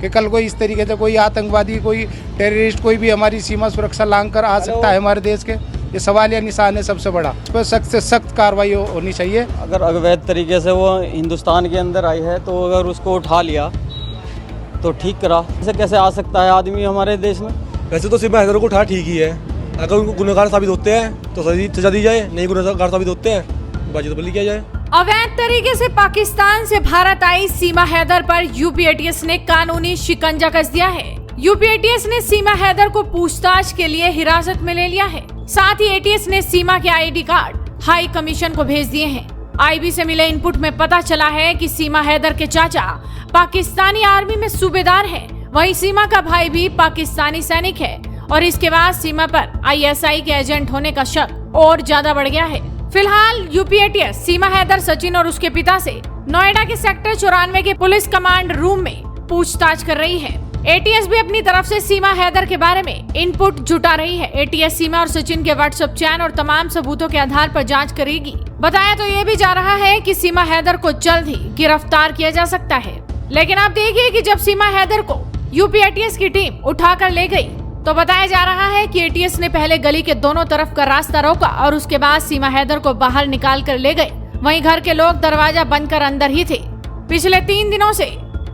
कि कल कोई इस तरीके से कोई आतंकवादी, कोई टेररिस्ट, कोई भी हमारी सीमा सुरक्षा लांघ कर आ सकता है हमारे देश के। ये सवाल या निशान है सबसे बड़ा। इस पर सख्त से सख्त कार्रवाई होनी चाहिए। अगर अवैध तरीके से वो हिंदुस्तान के अंदर आई है तो अगर उसको उठा लिया तो ठीक करा। ऐसे कैसे आ सकता है आदमी हमारे देश में? वैसे तो सीमा हैदर को उठा ठीक ही है। अगर उनको गुनहगार साबित होते हैं तो सजा दी जाए, नहीं गुनहगार साबित होते हैं बाजी तो बली किया जाए। अवैध तरीके से पाकिस्तान से भारत आई सीमा हैदर पर यूपी एटीएस ने कानूनी शिकंजा कस दिया है। यूपी एटीएस ने सीमा हैदर को पूछताछ के लिए हिरासत में ले लिया है। साथ ही एटीएस ने सीमा के आईडी कार्ड हाई कमीशन को भेज दिए हैं। आईबी से मिले इनपुट में पता चला है कि सीमा हैदर के चाचा पाकिस्तानी आर्मी में सूबेदार हैं। वहीं सीमा का भाई भी पाकिस्तानी सैनिक है और इसके बाद सीमा पर आईएसआई के एजेंट होने का शक और ज्यादा बढ़ गया है। फिलहाल यूपी एटीएस सीमा हैदर, सचिन और उसके पिता से नोएडा के सेक्टर 94 के पुलिस कमांड रूम में पूछताछ कर रही है। एटीएस भी अपनी तरफ से सीमा हैदर के बारे में इनपुट जुटा रही है। एटीएस सीमा और सचिन के व्हाट्सएप चैट और तमाम सबूतों के आधार पर जांच करेगी। बताया तो ये भी जा रहा है कि सीमा हैदर को जल्द ही गिरफ्तार किया जा सकता है। लेकिन आप देखिए कि जब सीमा हैदर को यूपी एटीएस की टीम उठाकर ले गई तो बताया जा रहा है कि एटीएस ने पहले गली के दोनों तरफ का रास्ता रोका और उसके बाद सीमा हैदर को बाहर निकाल कर ले गए। वहीं घर के लोग दरवाजा बंद कर अंदर ही थे। पिछले 3 दिनों से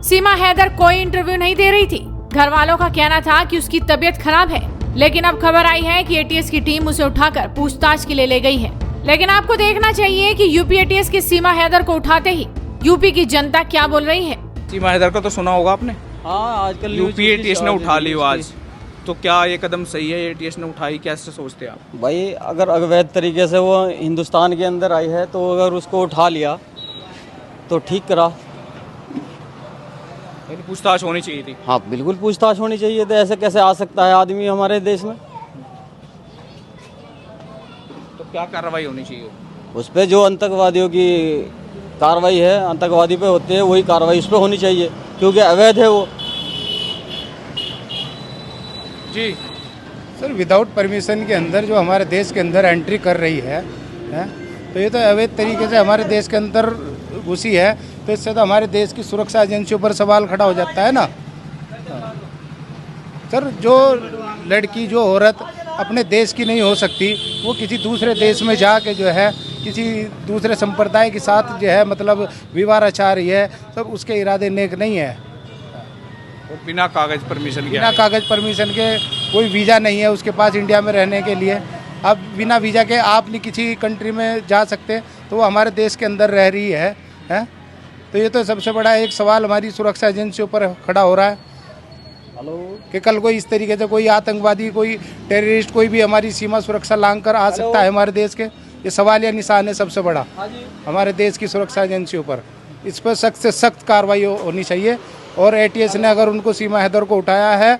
सीमा हैदर कोई इंटरव्यू नहीं दे रही थी। घर वालों का कहना था कि उसकी तबीयत खराब है, लेकिन अब खबर आई है कि एटीएस की टीम उसे उठाकर पूछताछ के लिए ले गई है। लेकिन आपको देखना चाहिए कि यूपी एटीएस की सीमा हैदर को उठाते ही यूपी की जनता क्या बोल रही है। सीमा हैदर का तो सुना होगा आपने। हाँ, आजकल यूपी एटीएस ने उठा ली आज, तो क्या ये कदम सही है? एटीएस ने उठाई, कैसे सोचते हैं आप? भाई अगर अवैध तरीके से वो हिंदुस्तान के अंदर आई है तो अगर उसको उठा लिया तो ठीक करा। पूछताछ होनी चाहिए थी। हाँ बिल्कुल पूछताछ होनी चाहिए थी। ऐसे कैसे आ सकता है आदमी हमारे देश में? तो क्या कार्रवाई होनी चाहिए? उस पर जो आतंकवादियों की कार्रवाई है, आतंकवादी पे होते हैं, वही कार्रवाई उस पर होनी चाहिए, क्योंकि अवैध है वो। जी सर, विदाउट परमिशन के अंदर जो हमारे देश के अंदर एंट्री कर रही है तो ये तो अवैध तरीके से हमारे देश के अंदर घुसी है। तो इससे तो हमारे देश की सुरक्षा एजेंसियों पर सवाल खड़ा हो जाता है ना। सर, जो लड़की, जो औरत अपने देश की नहीं हो सकती, वो किसी दूसरे देश में जाके जो है किसी दूसरे संप्रदाय के साथ जो है मतलब विवाह रचा रही है, सर उसके इरादे नेक नहीं है। और बिना कागज परमिशन के, बिना कागज परमिशन के, कोई वीज़ा नहीं है उसके पास इंडिया में रहने के लिए। अब बिना वीज़ा के आप नहीं किसी कंट्री में जा सकते, तो वो हमारे देश के अंदर रह रही है। तो ये तो सबसे बड़ा एक सवाल हमारी सुरक्षा एजेंसियों पर खड़ा हो रहा है कि कल कोई इस तरीके से कोई आतंकवादी, कोई टेररिस्ट, कोई भी हमारी सीमा सुरक्षा लांघ कर आ सकता है हमारे देश के। ये सवाल या निशान है सबसे बड़ा हमारे देश की सुरक्षा एजेंसियों पर। इस पर सख्त से सख्त कार्रवाई होनी चाहिए। और एटीएस ने अगर उनको सीमा हैदर को उठाया है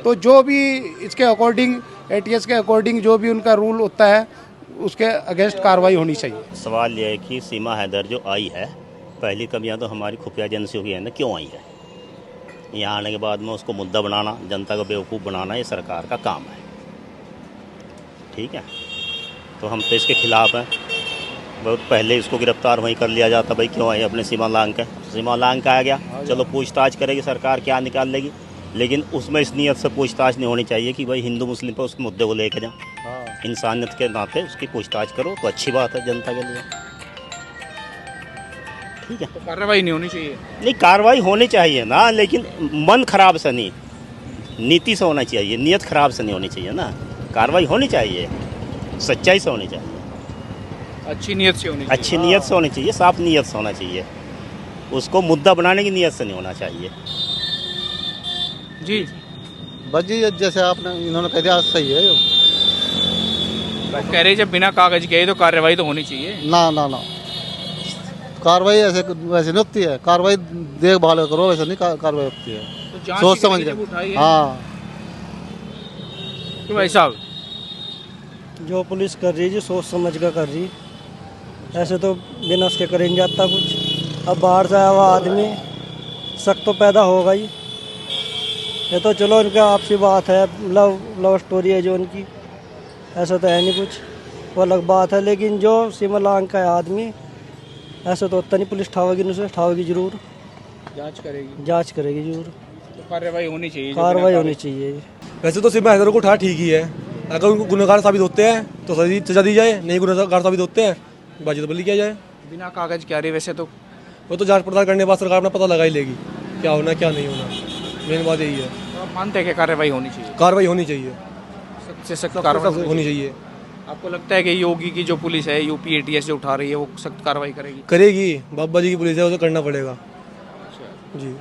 तो जो भी इसके अकॉर्डिंग, एटीएस के अकॉर्डिंग जो भी उनका रूल होता है उसके अगेंस्ट कार्रवाई होनी चाहिए। सवाल यह है कि सीमा हैदर जो आई है, पहली कमियां तो हमारी खुफिया एजेंसियों की है ना, क्यों आई है? यहाँ आने के बाद में उसको मुद्दा बनाना, जनता को बेवकूफ़ बनाना, ये सरकार का काम है। ठीक है, तो हम तो इसके खिलाफ हैं। बहुत पहले इसको गिरफ्तार वहीं कर लिया जाता, भाई क्यों आई अपने सीमा लांघ के? सीमा लांघ के आ गया, चलो पूछताछ करेगी सरकार, क्या निकाल लेगी। लेकिन उसमें इस नीयत से पूछताछ नहीं होनी चाहिए कि भाई हिंदू मुस्लिम पर उस मुद्दे को लेकर जाओ। इंसानियत के नाते उसकी पूछताछ करो तो अच्छी बात है जनता के लिए। ठीक है, तो कार्रवाई नहीं होनी चाहिए? नहीं, कार्रवाई होनी चाहिए ना, लेकिन मन खराब से नहीं, नीति से होना चाहिए, नीयत खराब से नहीं होनी चाहिए ना। कार्रवाई होनी चाहिए, सच्चाई से होनी चाहिए, अच्छी नीयत से होनी चाहिए। अच्छी नीयत से होनी चाहिए, साफ नीयत से होना चाहिए। उसको मुद्दा बनाने की नीयत से नहीं होना चाहिए। जी बस जी, जैसे आपने इन्होंने कह दिया सही है। कह रहे जब बिना कागज के तो कार्रवाई तो होनी चाहिए ना ना ना, कार्रवाई ऐसे वैसे नहीं होती है। कार्रवाई देखभाल करो, वैसे नहीं कार्रवाई होती है। तो सोच समझ के। हाँ, तो भाई साहब जो पुलिस कर रही है जी, सोच समझ कर रही, ऐसे तो बिना उसके कर नहीं जाता कुछ। अब बाहर से आया हुआ आदमी, शक तो पैदा होगा ही। ये तो चलो इनका आपसी बात है, लव स्टोरी है जो उनकी, ऐसा तो है नहीं कुछ, वो अलग बात है। लेकिन जो सीमा लांघ का है आदमी, ऐसा तो होता नहीं। पुलिस ठावेगी, उसे ठावेगी जरूर, जांच करेगी जरूर। कार्रवाई होनी चाहिए कार्रवाई होनी चाहिए। वैसे तो सीमा हैदर को उठा ठीक ही है, अगर उनको गुनहगार साबित होते हैं तो सजा दी जाए, नहीं गुनहगार साबित होते हैं बाजी तो बल्ली किया जाए। बिना कागज के आ रही वैसे तो वो तो जांच पड़ताल करने के बाद सरकार अपना पता लगा ही लेगी क्या होना क्या नहीं होना। मेन बात यही है, आप मानते हैं कि कार्रवाई होनी चाहिए, कार्रवाई होनी चाहिए, सख्त से सख्त कार्रवाई कार्रवाई होनी चाहिए। आपको लगता है कि योगी की जो पुलिस है, यूपी एटीएस जो उठा रही है, वो सख्त कार्रवाई करेगी? करेगी, बाबा जी की पुलिस है, उसे करना पड़ेगा जी।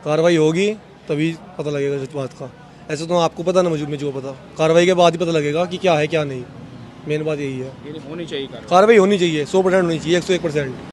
कार्रवाई होगी तभी पता लगेगा इस बात का, ऐसे तो आपको पता ना मुझे जो पता, कार्रवाई के बाद ही पता लगेगा कि क्या है क्या नहीं। मेन बात यही है, होनी चाहिए कार्रवाई होनी चाहिए, 100% होनी चाहिए, 101%।